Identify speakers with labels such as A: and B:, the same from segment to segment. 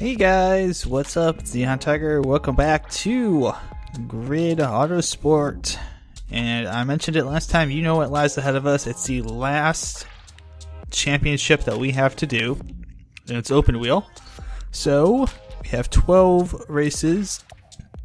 A: Hey guys, what's up? It's NihonTiger. Welcome back to Grid Autosport. And I mentioned it last time, you know what lies ahead of us. It's the last championship that we have to do. And it's open wheel. So, we have 12 races.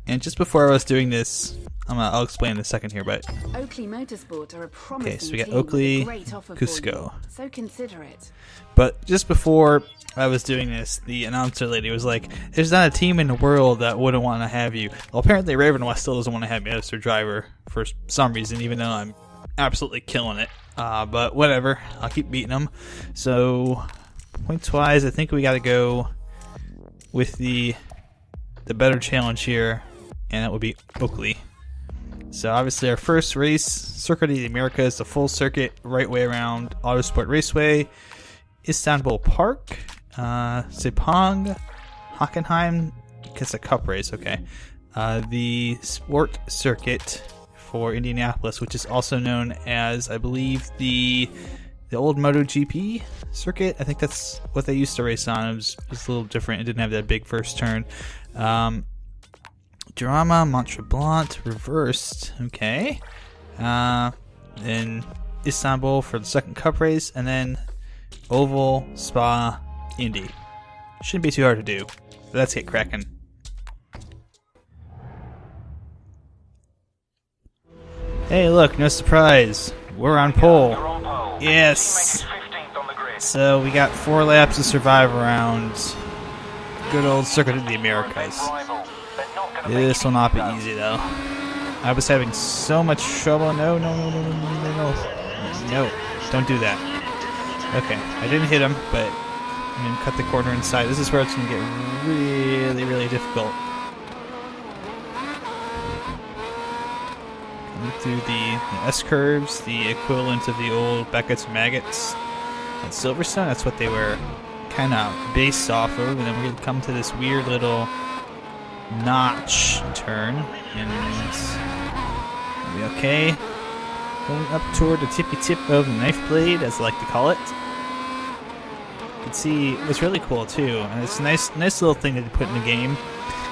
A: And just before I was doing this, I'll explain in a second here, but
B: Oakley Motorsport are a promising
A: okay, so we got
B: team
A: Oakley,
B: with a great offer
A: Cusco.
B: for you, so consider it.
A: But just before I was doing this, the announcer lady was like, there's not a team in the world that wouldn't want to have you. Well, apparently Raven West still doesn't want to have me as their driver for some reason, even though I'm absolutely killing it. But whatever, I'll keep beating them. So, points-wise, I think we got to go with the better challenge here, and that would be Oakley. So obviously our first race, Circuit of the Americas, the full circuit, right way around Autosport Raceway, Istanbul Park, Sepang, Hockenheim, it's a cup race, okay. The Sport Circuit for Indianapolis, which is also known as, I believe, the old MotoGP circuit. I think that's what they used to race on. It was a little different. It didn't have that big first turn. Drama, Mont-Tremblant, reversed, okay. Then Istanbul for the second cup race, and then Oval, Spa, Indy. Shouldn't be too hard to do. But let's get cracking. Hey, look, no surprise. We're on pole. Yes. So we got 4 laps to survive around good old Circuit of the Americas. This will not be easy though. I was having so much trouble. No, don't do that. Okay, I didn't hit him, but I'm going to cut the corner inside. This is where it's going to get really, really difficult. Coming through the S-curves, the equivalent of the old Beckett's Maggots at Silverstone. That's what they were kind of based off of. And then we're going to come to this weird little notch turn, and we'll be okay. Going up toward the tippy tip of the knife blade, as I like to call it. You can see what's really cool too, and it's a nice little thing that they put in the game.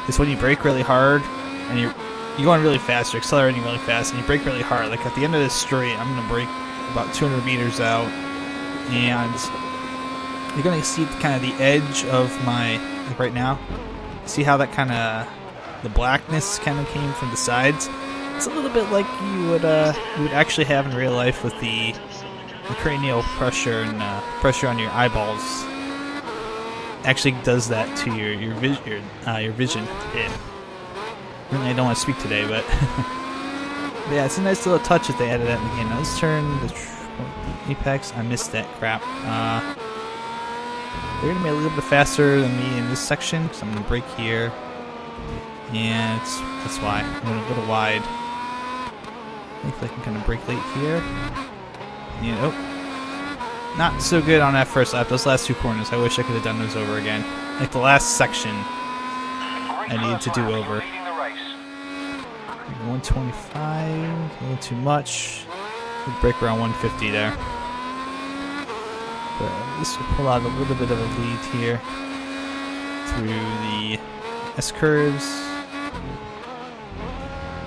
A: Is when you brake really hard and you're going really fast, you're accelerating really fast, and you brake really hard. Like at the end of this straight, I'm gonna brake about 200 meters out, and you're gonna see kind of the edge of my, like right now. See how that kind of, the blackness kind of came from the sides? It's a little bit like you would actually have in real life with the cranial pressure and pressure on your eyeballs. Actually does that to your vision. Yeah. Really, I don't want to speak today, but yeah, it's a nice little touch that they added that in the game. Now let's turn the apex. I missed that crap. They're going to be a little bit faster than me in this section, so I'm going to brake here. And that's why. I'm going a little wide. Hopefully I can kind of brake late here. And, oh. Not so good on that first lap. Those last 2 corners, I wish I could have done those over again. Like the last section, I needed to do over. 125, a little too much. We'll brake around 150 there. But at least we'll pull out a little bit of a lead here through the S-curves.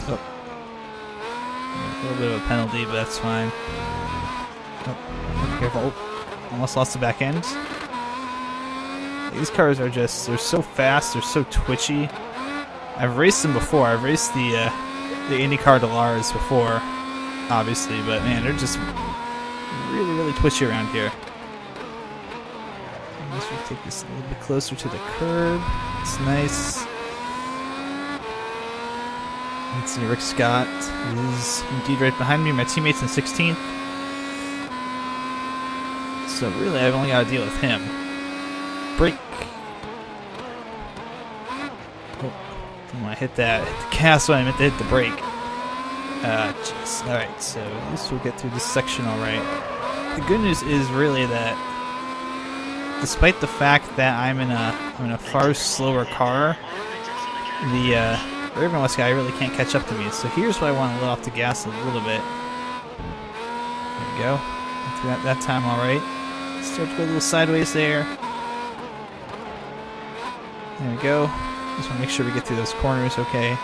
A: Oh. A little bit of a penalty, but that's fine. Oh, careful. Oh, almost lost the back end. These cars are just, they're so fast, they're so twitchy. I've raced them before. I've raced the IndyCar Delars before, obviously, but man, they're just really, really twitchy around here. We'll take this a little bit closer to the curb. It's nice. Let's see, Rick Scott is indeed right behind me. My teammate's in 16th. So really, I've only got to deal with him. Brake. Oh, didn't want to hit that. Hit the gas when I meant to hit the brake. Jeez. Alright, so at least we'll get through this section alright. The good news is really that despite the fact that I'm in a far slower car, the Raven West guy really can't catch up to me. So here's why I want to let off the gas a little bit. There we go. Through that time, all right. Start to go a little sideways there. There we go. Just want to make sure we get through those corners okay.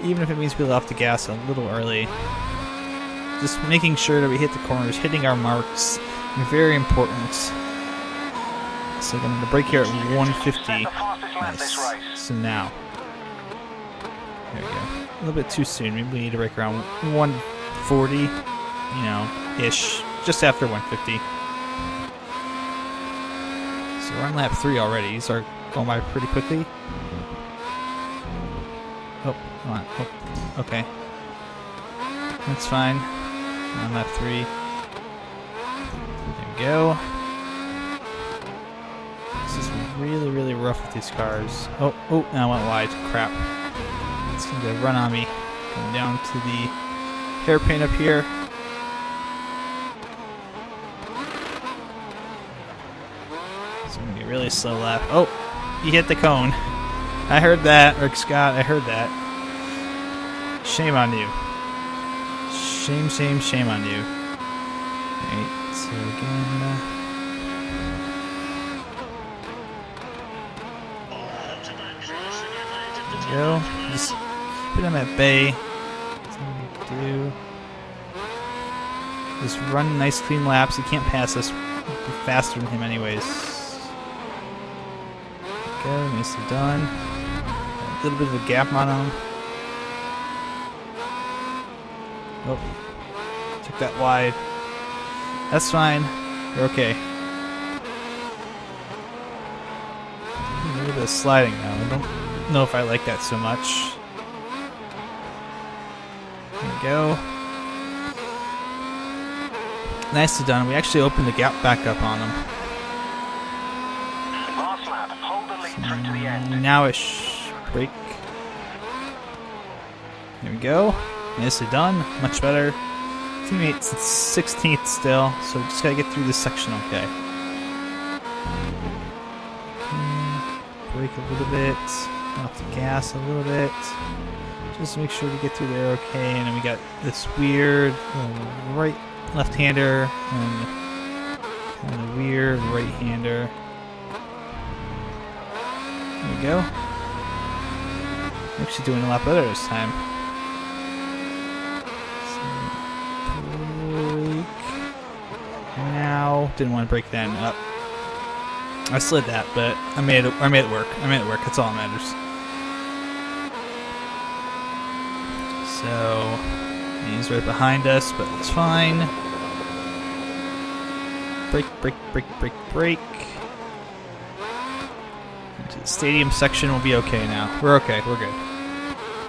A: Even if it means we let off the gas a little early. Just making sure that we hit the corners, hitting our marks. Very important. So I'm going to break here at 150. Nice. So now. There we go. A little bit too soon. Maybe we need to break around 140. You know, ish. Just after 150. So we're on lap 3 already. These are going by pretty quickly. Oh, come on. Oh, okay. That's fine. On lap 3. There we go. This is really, really rough with these cars. Oh, now I went wide. Crap. It's going to run on me. Going down to the hairpin up here. It's going to be a really slow lap. Oh, he hit the cone. I heard that, Rick Scott. I heard that. Shame on you. Shame, shame, shame on you. Alright, so again. There we go. Just put him at bay. That's what we do. Just run nice clean laps. He can't pass us. We're faster than him anyways. There we go, nicely done. A little bit of a gap on him. Oh, took that wide. That's fine. We're okay. A little bit of sliding now. I don't know if I like that so much. There we go. Nicely done. We actually opened the gap back up on him.
C: Last lap, hold the lead through to the end.
A: Now-ish break. There we go. Nicely done. Much better. Teammates 16th still, so we just gotta get through this section okay. Brake a little bit. Off the gas a little bit. Just make sure we get through there okay. And then we got this weird right left-hander and kind of weird right-hander. There we go. Actually doing a lot better this time. Now, didn't want to break that up. I slid that, but I made it work. I made it work. That's all that matters. So he's right behind us, but it's fine. Break. Into the stadium section will be okay now. We're okay. We're good.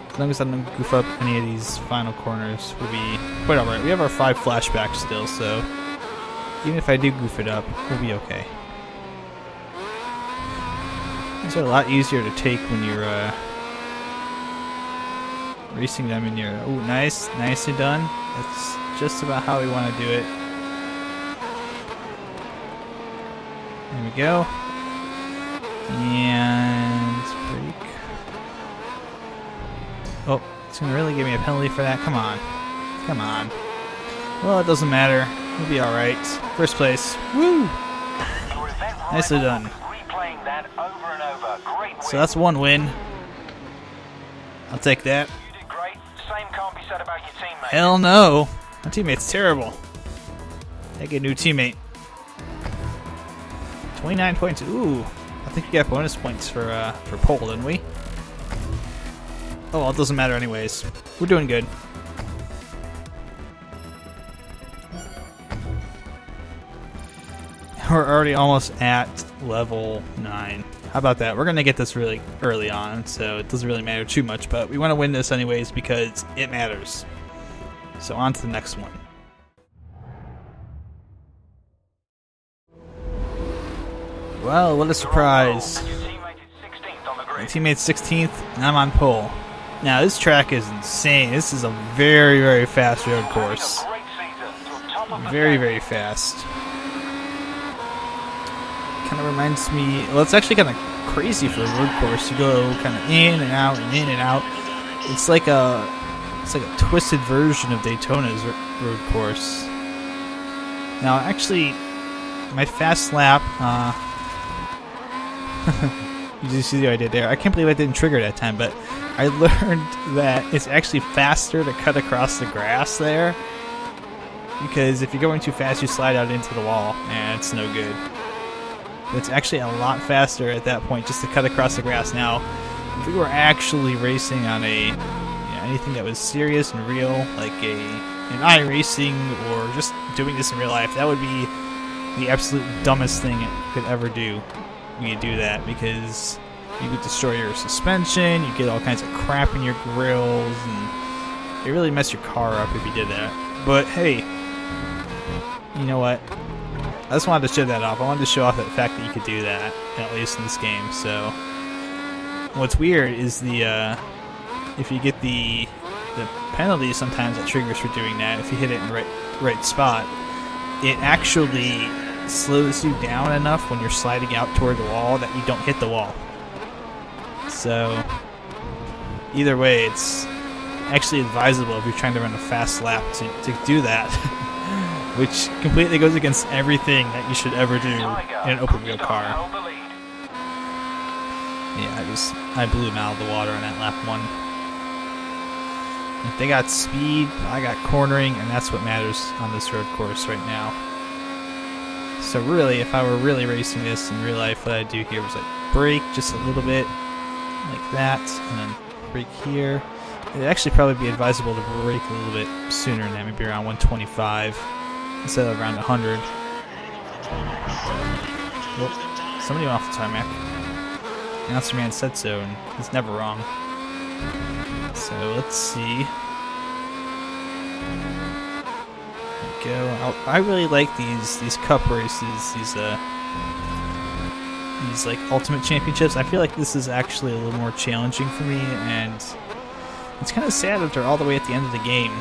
A: As long as I don't goof up any of these final corners, we'll be quite alright. We have our 5 flashbacks still, so even if I do goof it up, we'll be okay. These are a lot easier to take when you're racing them in your... Oh, nice. Nicely done. That's just about how we want to do it. There we go. And break. Oh, it's going to really give me a penalty for that. Come on. Come on. Well, it doesn't matter. We'll be alright. First place. Woo! Nicely done. So that's 1 win. I'll take that.
C: You did great. Same can't be said about your teammate.
A: Hell no. My teammate's terrible. I get a new teammate. 29 points. Ooh. I think we got bonus points for pole, didn't we? Oh, well, it doesn't matter anyways. We're doing good. We're already almost at level 9. How about that? We're going to get this really early on, so it doesn't really matter too much, but we want to win this anyways because it matters. So on to the next one. Well, what a surprise. My teammate's 16th, and I'm on pole. Now, this track is insane. This is a very, very fast road course. Very, very fast. Kind of reminds me... Well, it's actually kind of crazy for a road course. You go kind of in and out and in and out. It's like a twisted version of Daytona's road course. Now, actually, my fast lap... You just see what I did there. I can't believe I didn't trigger that time, but I learned that it's actually faster to cut across the grass there. Because if you're going too fast, you slide out into the wall, and it's no good. But it's actually a lot faster at that point just to cut across the grass. Now, if we were actually racing on anything that was serious and real, like an iRacing or just doing this in real life, that would be the absolute dumbest thing you could ever do. You do that because you could destroy your suspension, you get all kinds of crap in your grills, and it really mess your car up if you did that. But hey, you know what? I just wanted to show that off. I wanted to show off the fact that you could do that, at least in this game. So, what's weird is if you get the penalty sometimes that triggers for doing that, if you hit it in the right spot, it actually slows you down enough when you're sliding out toward the wall that you don't hit the wall. So, either way, it's actually advisable if you're trying to run a fast lap to do that. Which completely goes against everything that you should ever do in an open wheel car. Yeah, I blew him out of the water on that lap 1. If they got speed, I got cornering, and that's what matters on this road course right now. So really, if I were really racing this in real life, what I'd do here was like brake just a little bit, like that, and then brake here. It'd actually probably be advisable to brake a little bit sooner than that, maybe around 125. Instead of around 100. Whoop. Somebody went off the tarmac. Announcer man said so, and he's never wrong. So let's see. There we go. I really like these cup races, these like ultimate championships. I feel like this is actually a little more challenging for me, and it's kind of sad that they're all the way at the end of the game.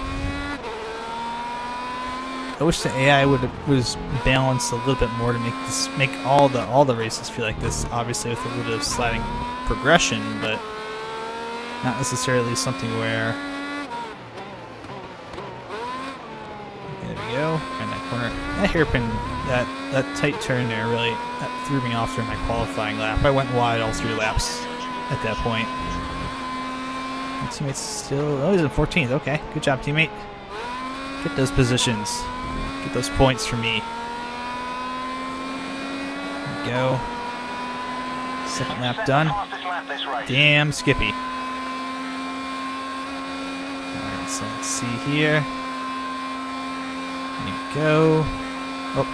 A: I wish the AI was balanced a little bit more to make all the races feel like this. Obviously, with a little bit of sliding progression, but not necessarily something where. Okay, there we go. And that corner, that hairpin, that tight turn there really threw me off during my qualifying lap. I went wide all 3 laps at that point. My teammate's still. Oh, he's in 14th. Okay, good job, teammate. Get those positions. Get those points for me. There we go. Second lap done. Damn Skippy. Alright, so let's see here. There you go. Oh.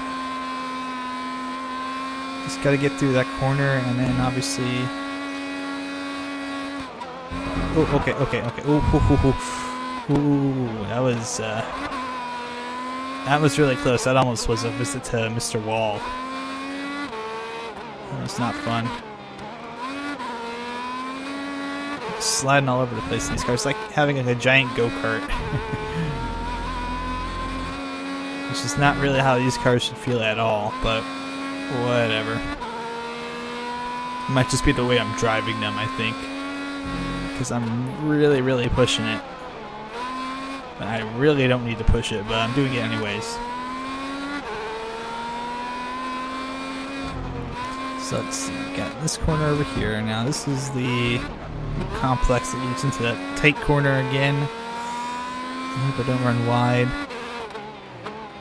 A: Just gotta get through that corner, and then obviously. Oh, okay. Ooh, that was really close. That almost was a visit to Mr. Wall. That was not fun. Sliding all over the place in these cars. It's like having a giant Go-Kart. Which is not really how these cars should feel at all, but whatever. It might just be the way I'm driving them, I think. Because I'm really, really pushing it. I really don't need to push it, but I'm doing it anyways. So let's see, got this corner over here. Now this is the complex that leads into that tight corner again. I hope I don't run wide.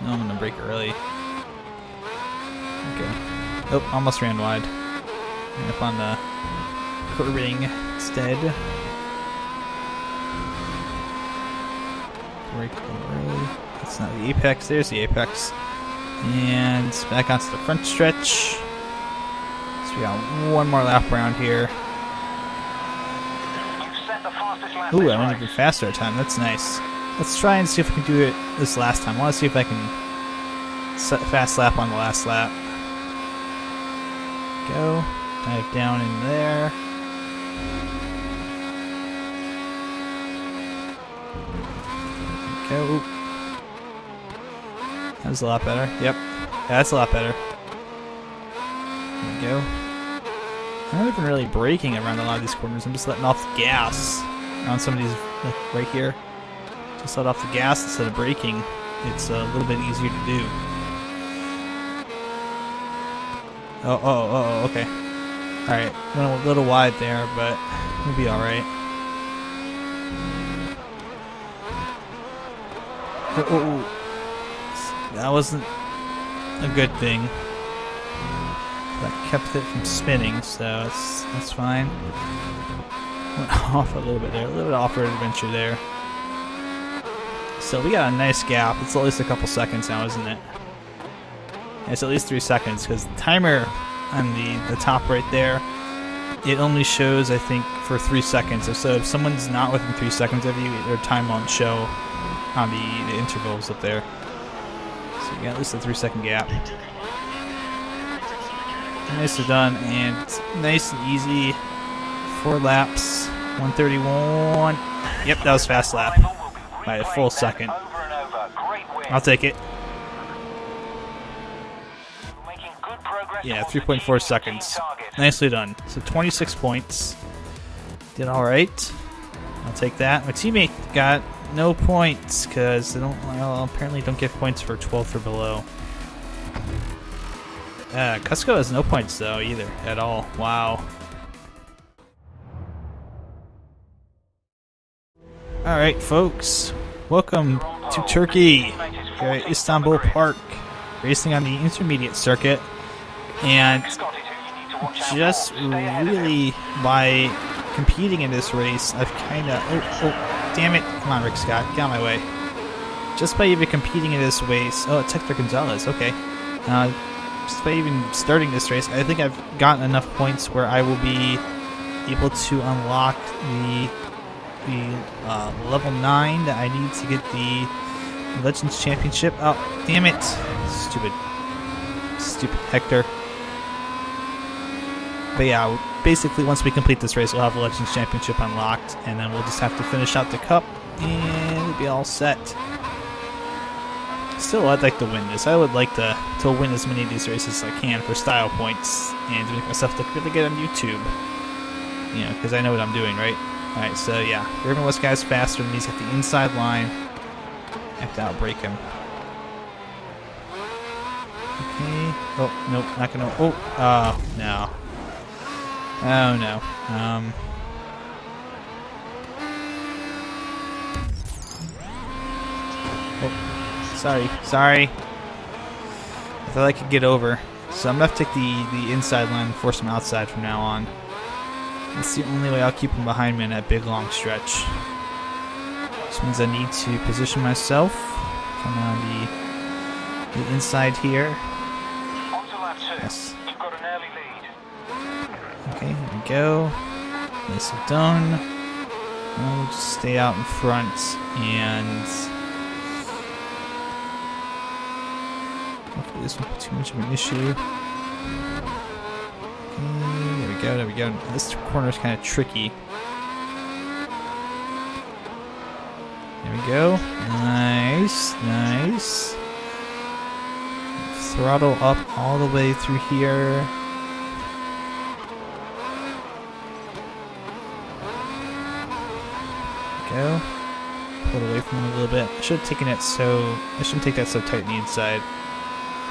A: No, I'm gonna brake early. Okay. Oh, almost ran wide. End up on the curbing instead. Brake early. That's not the apex. There's the apex. And back onto the front stretch. So we got one more lap around here. Ooh, I went even faster at time. That's nice. Let's try and see if we can do it this last time. I want to see if I can set fast lap on the last lap. Go. Dive down in there. Go. That was a lot better. Yep. Yeah, that's a lot better. There we go. I'm not even really braking around a lot of these corners. I'm just letting off the gas around some of these, like right here. Just let off the gas instead of braking. It's a little bit easier to do. Oh, okay. Alright, went a little wide there, but we'll be alright. Oh, that wasn't a good thing. That kept it from spinning, so that's fine. Went off a little bit there, a little bit off-road adventure there. So we got a nice gap. It's at least a couple seconds now, isn't it? It's at least 3 seconds, because the timer on the top right there, it only shows, I think, for 3 seconds. So if someone's not within 3 seconds of you, their time won't show on the intervals up there. So you got at least a 3-second gap. Nicely done, and nice and easy. 4 laps, 131. Yep, that was fast lap by a full second. I'll take it. Yeah, 3.4 seconds. Nicely done. So 26 points. Did all right. I'll take that. My teammate got no points because they apparently don't give points for 12th or below. Cusco has no points though either at all. Wow. Alright folks, welcome to Turkey here at Istanbul Park, racing on the intermediate circuit, and just really by competing in this race I've kinda oh damn it, come on Rick Scott, get out of my way. Just by even competing in this race, it's Hector Gonzalez, okay. Just by even starting this race, I think I've gotten enough points where I will be able to unlock the level 9 that I need to get the Legends Championship. Oh, damn it! Stupid Hector. But yeah, basically once we complete this race, we'll have the Legends Championship unlocked, and then we'll just have to finish out the cup, and it'll be all set. Still, I'd like to win this. I would like to win as many of these races as I can for style points and to make myself look really good on YouTube. You know, because I know what I'm doing, right? Alright, so yeah. Urban West guy's faster than he's at the inside line. I have to outbrake him. Okay. Oh, nope, not gonna. Oh, no. Oh, no. Sorry. I thought I could get over. So I'm going to have to take the inside line and force him outside from now on. That's the only way I'll keep him behind me in that big long stretch. Which means I need to position myself. Come on the inside here. Yes. Okay, here we go. Nicely done. We'll just stay out in front and hopefully this won't be too much of an issue. Okay, there we go. This corner is kind of tricky. There we go. Nice. Throttle up all the way through here. Go. Pull it away from him a little bit. I should have taken it I shouldn't take that so tight on the inside.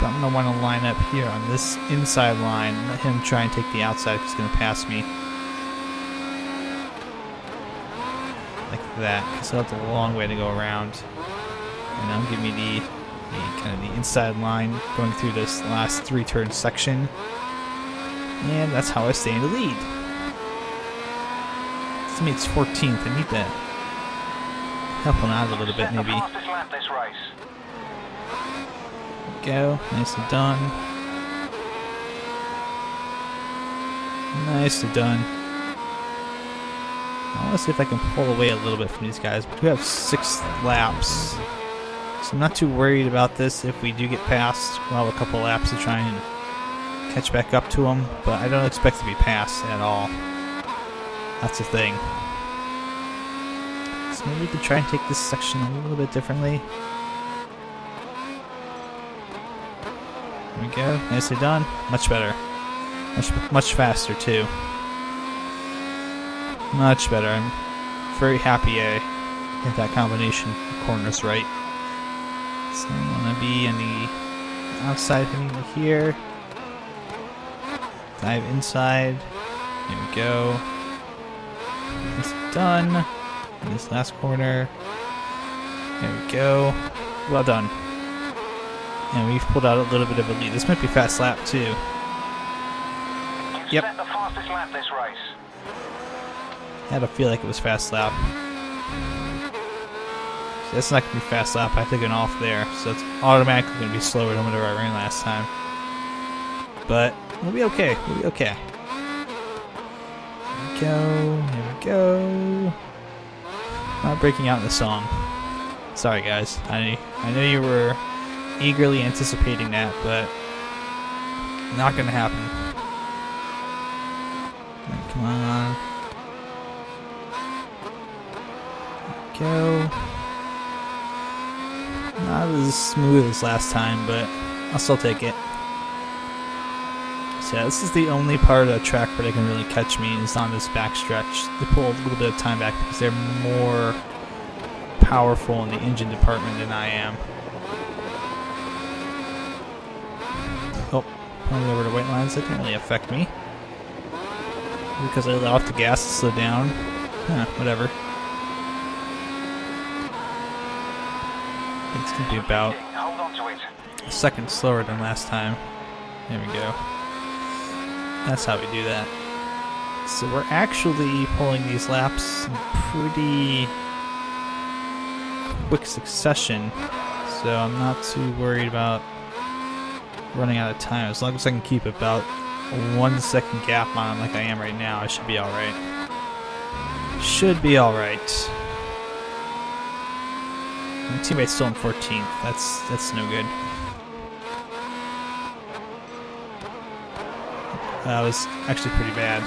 A: But I'm going to want to line up here on this inside line and let him try and take the outside because he's going to pass me. Like that, because he'll have a long way to go around. And that'll give me the kind of the inside line going through this last 3-turn section. And that's how I stay in the lead. To me it's 14th. I need to help him out a little bit maybe. Go. Nicely done. Nicely done. I want to see if I can pull away a little bit from these guys. But we have 6 laps. So I'm not too worried about this if we do get past. We'll have a couple laps to try and catch back up to them. But I don't expect to be passed at all. That's the thing. So maybe we could try and take this section a little bit differently. There we go. Nicely done. Much better. Much faster too. Much better. I'm very happy I get that combination of corners right. So I want to be on the outside hitting here. Dive inside. Here we go. It's done. In this last corner. There we go. Well done. And we've pulled out a little bit of a lead. This might be fast lap too.
C: You
A: Yep.
C: set the fastest lap this race.
A: I had to feel like it was fast lap. So that's not going to be fast lap. I took it off there. So it's automatically going to be slower than whatever I ran last time. But we'll be okay. We'll be okay. There we go. There we go. Not breaking out in the song. Sorry guys. I know you were eagerly anticipating that, but not going to happen. Come on. Go. Not as smooth as last time, but I'll still take it. So yeah, this is the only part of the track where they can really catch me is on this backstretch. They pull a little bit of time back because they're more powerful in the engine department than I am. Oh, pulling over to white lines, that didn't really affect me. Because I let off the gas to slow down. Whatever. It's going to be about
C: Hold on to it.
A: a second slower than last time. There we go. That's how we do that. So we're actually pulling these laps in pretty quick succession. So I'm not too worried about running out of time. As long as I can keep about a 1 second gap on them like I am right now, I should be alright. Should be alright. My teammate's still in 14th. That's no good. That was actually pretty bad.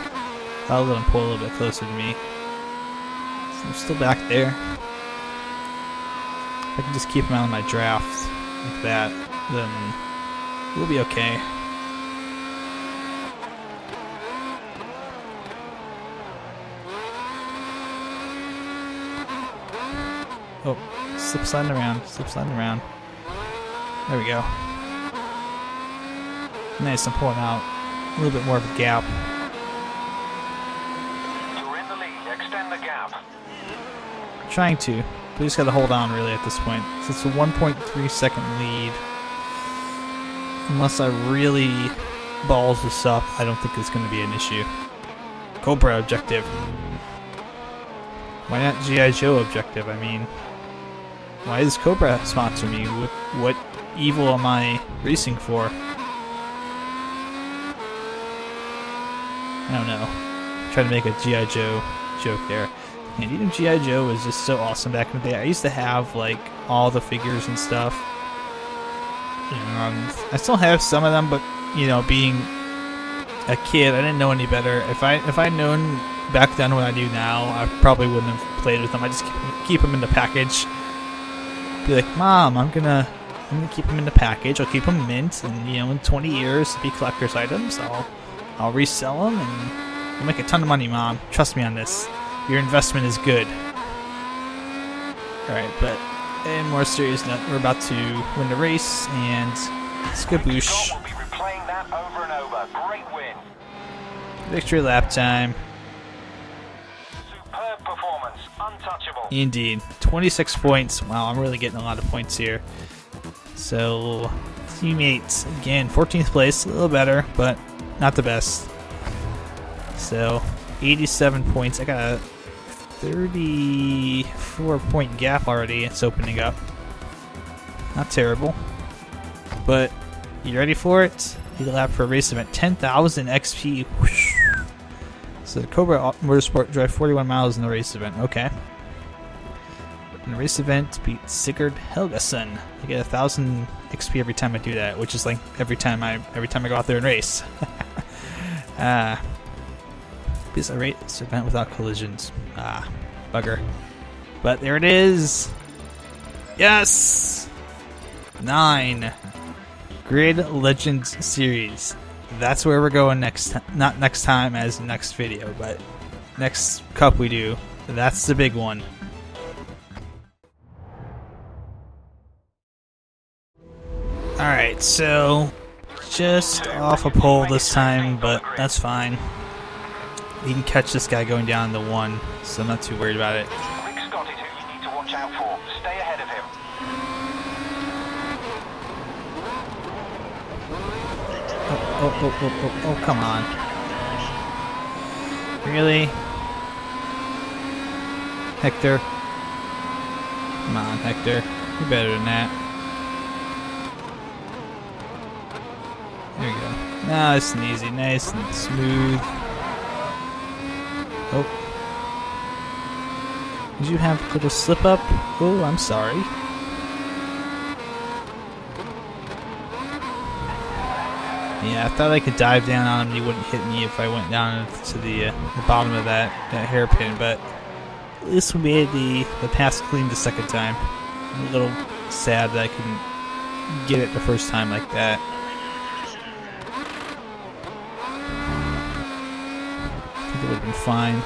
A: I'll let him pull a little bit closer to me. So I'm still back there. If I can just keep him out of my draft like that, then we'll be okay. Oh, slip sliding around, slip sliding around. There we go. Nice, I'm pulling out a little bit more of a gap.
C: You're in the lead. Extend the gap.
A: Trying to, but we just gotta hold on really at this point. So it's a 1.3 second lead. Unless I really balls this up, I don't think it's gonna be an issue. Cobra objective. Why not G.I. Joe objective? I mean, why does Cobra sponsor me? What evil am I racing for? I don't know. Try to make a G.I. Joe joke there. And even G.I. Joe was just so awesome back in the day. I used to have like all the figures and stuff. I still have some of them, but you know, being a kid, I didn't know any better. If I'd known back then what I do now, I probably wouldn't have played with them. I just keep them in the package. Be like, Mom, I'm gonna keep them in the package. I'll keep them mint, and you know, in 20 years, be collector's items. I'll resell them, and we'll make a ton of money, Mom. Trust me on this. Your investment is good. All right, but in more serious note, we're about to win the race, and skaboosh.
C: We'll be replaying that over and over. Great win.
A: Victory lap time.
C: Superb performance. Untouchable.
A: Indeed. 26 points. Wow, I'm really getting a lot of points here. So, teammates, again, 14th place. A little better, but not the best. So, 87 points. I got a 34-point gap already. It's opening up. Not terrible. But, you ready for it? Lead a lap for a race event. 10,000 XP. Whoosh. So the Cobra Motorsport drive 41 miles in the race event. Okay. In the race event, beat Sigurd Helgason. I get 1,000 XP every time I do that, which is like every time I go out there and race. Because I race event without collisions. Bugger. But there it is. Yes. 9. Grid Legends Series. That's where we're going next. Not next time as next video, but next cup we do. That's the big one. Alright, so just off a pole this time, but that's fine. he can catch this guy going down the one, so I'm not too worried about it.
C: Rick's got it who you need to watch out for. Stay ahead of him.
A: Oh, come on. Really? Hector? Come on, Hector. You're better than that. There we go. Nice and easy, nice and smooth. Oh. Did you have a little slip up? Oh, I'm sorry. Yeah, I thought I could dive down on him and he wouldn't hit me if I went down to the bottom of that hairpin, but at least we made the pass clean the second time. I'm a little sad that I couldn't get it the first time like that. I think it would have been fine.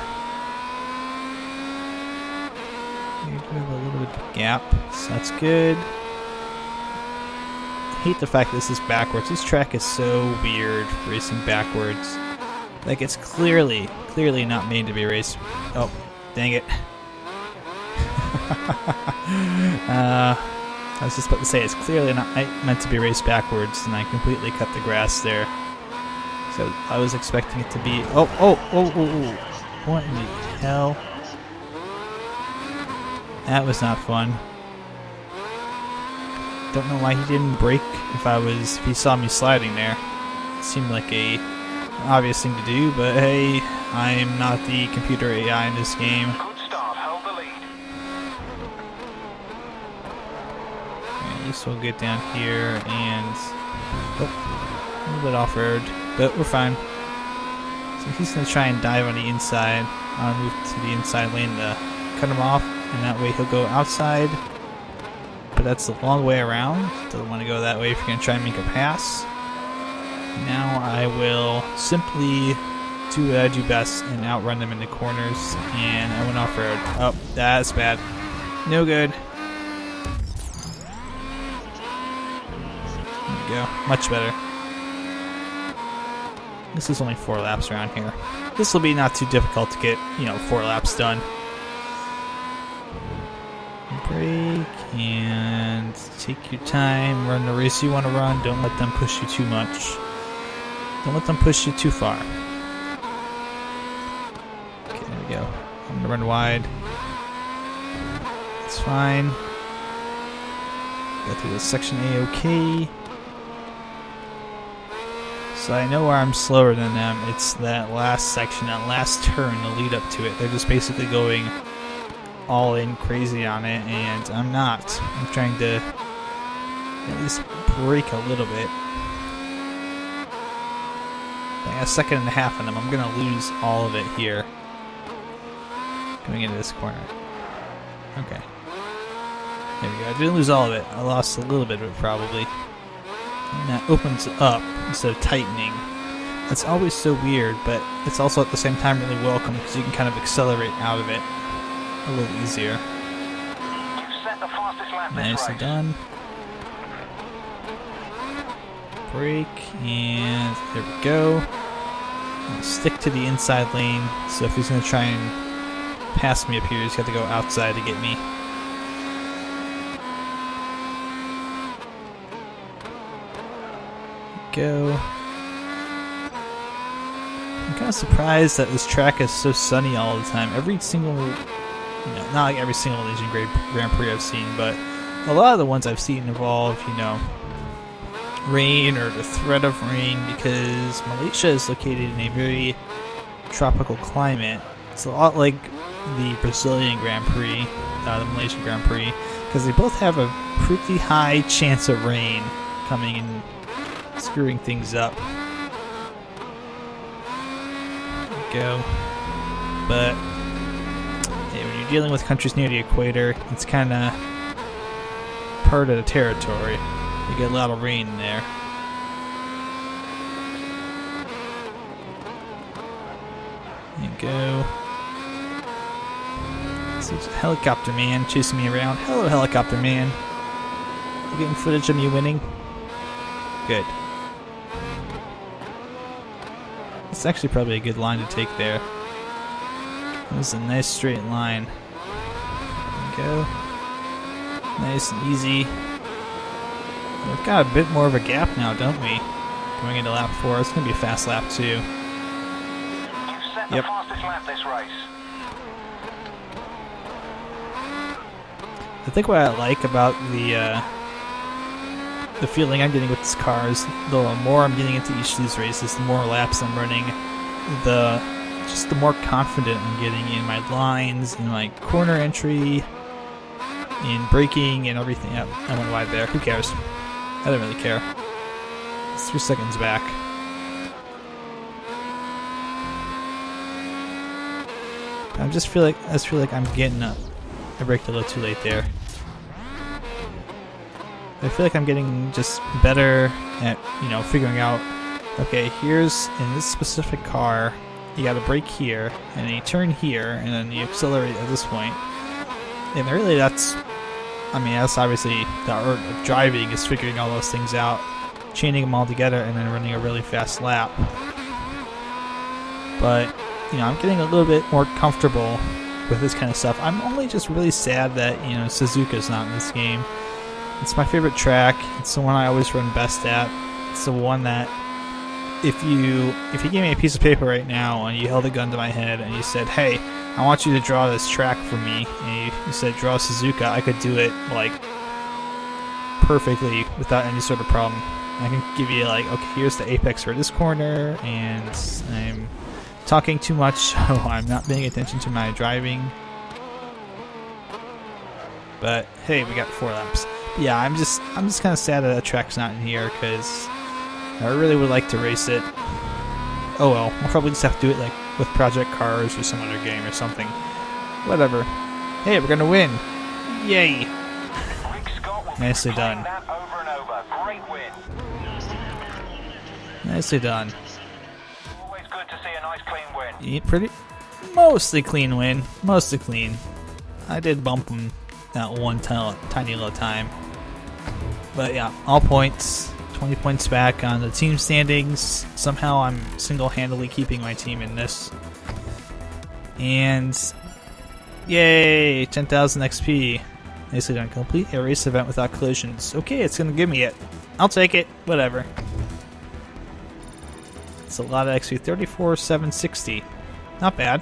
A: You do have a little bit of gap, so that's good. I hate the fact that this is backwards. This track is so weird, racing backwards. Like, it's clearly not made to be raced. Oh, dang it. I was just about to say, it's clearly not meant to be raced backwards, and I completely cut the grass there. So I was expecting it to be... Oh. What in the hell? That was not fun. Don't know why he didn't brake if he saw me sliding there. It seemed like an obvious thing to do, but hey, I'm not the computer AI in this game.
C: Good start. Hold the lead.
A: At least we'll get down here and... Oh, a little bit off-road, but we're fine. So he's going to try and dive on the inside. I'll move to the inside lane to cut him off, and that way he'll go outside. But that's the long way around. Doesn't want to go that way if you're going to try and make a pass. Now I will simply do what I do best and outrun them in the corners. And I went off-road. Oh, that's bad. No good. There we go. Much better. This is only 4 laps around here. This will be not too difficult to get, 4 laps done. Brake and take your time. Run the race you want to run. Don't let them push you too much. Don't let them push you too far. Okay, there we go. I'm gonna run wide. It's fine. Go through this section A-OK. So I know where I'm slower than them. It's that last section, that last turn, the lead up to it. They're just basically going all in crazy on it, and I'm not. I'm trying to at least brake a little bit. I got a second and a half on them. I'm gonna lose all of it here. Coming into this corner. Okay. There we go. I didn't lose all of it. I lost a little bit of it probably. And that opens up instead of tightening. That's always so weird, but it's also at the same time really welcome because you can kind of accelerate out of it a little easier.
C: You've set the fastest lap this
A: Nicely
C: race.
A: done. Brake, and there we go. I'll stick to the inside lane, so if he's going to try and pass me up here, he's got to go outside to get me. Go. I'm kind of surprised that this track is so sunny all the time. Every single, not like every single Malaysian Grand Prix I've seen, but a lot of the ones I've seen involve, rain or the threat of rain, because Malaysia is located in a very tropical climate. It's a lot like the Brazilian Grand Prix, the Malaysian Grand Prix, because they both have a pretty high chance of rain coming and screwing things up. There we go. But hey, when you're dealing with countries near the equator, it's kind of part of the territory. You get a lot of rain in there. There you go. So there's a helicopter man chasing me around. Hello, helicopter man. You getting footage of me winning? Good. It's actually probably a good line to take there. It was a nice straight line. There we go. Nice and easy. We've got a bit more of a gap now, don't we? Going into lap 4. It's going to be a fast lap too.
C: You've set the
A: Yep.
C: fastest lap this race.
A: I think what I like about the feeling I'm getting with this car is the more I'm getting into each of these races, the more laps I'm running, the more confident I'm getting in my lines, in my corner entry, in braking and everything. Yep, I went wide there. Who cares? I don't really care. It's 3 seconds back. I just feel like I'm getting up. I braked a little too late there. I feel like I'm getting just better at, figuring out, okay, here's, in this specific car, you gotta brake here, and then you turn here, and then you accelerate at this point. And really that's obviously the art of driving, is figuring all those things out, chaining them all together, and then running a really fast lap. But, I'm getting a little bit more comfortable with this kind of stuff. I'm only just really sad that, Suzuka's not in this game. It's my favorite track. It's the one I always run best at. It's the one that if you gave me a piece of paper right now and you held a gun to my head and you said, hey, I want you to draw this track for me, and you said draw Suzuka, I could do it like perfectly without any sort of problem. I can give you like, okay, here's the apex for this corner, and I'm talking too much, so I'm not paying attention to my driving. But hey, we got 4 laps. Yeah, I'm just kind of sad that track's not in here because I really would like to race it. Oh well, we'll probably just have to do it like with Project Cars or some other game or something. Whatever. Hey, we're gonna win! Yay! Nicely done.
C: That over and over. Great win.
A: Nicely done.
C: Always good to see a nice clean win.
A: Mostly clean win. Mostly clean. I did bump him that one tiny little time. But yeah, all points. 20 points back on the team standings. Somehow I'm single-handedly keeping my team in this. And yay! 10,000 XP. Nicely done. Complete a race event without collisions. Okay, it's gonna give me it. I'll take it. Whatever. It's a lot of XP. 34,760. Not bad.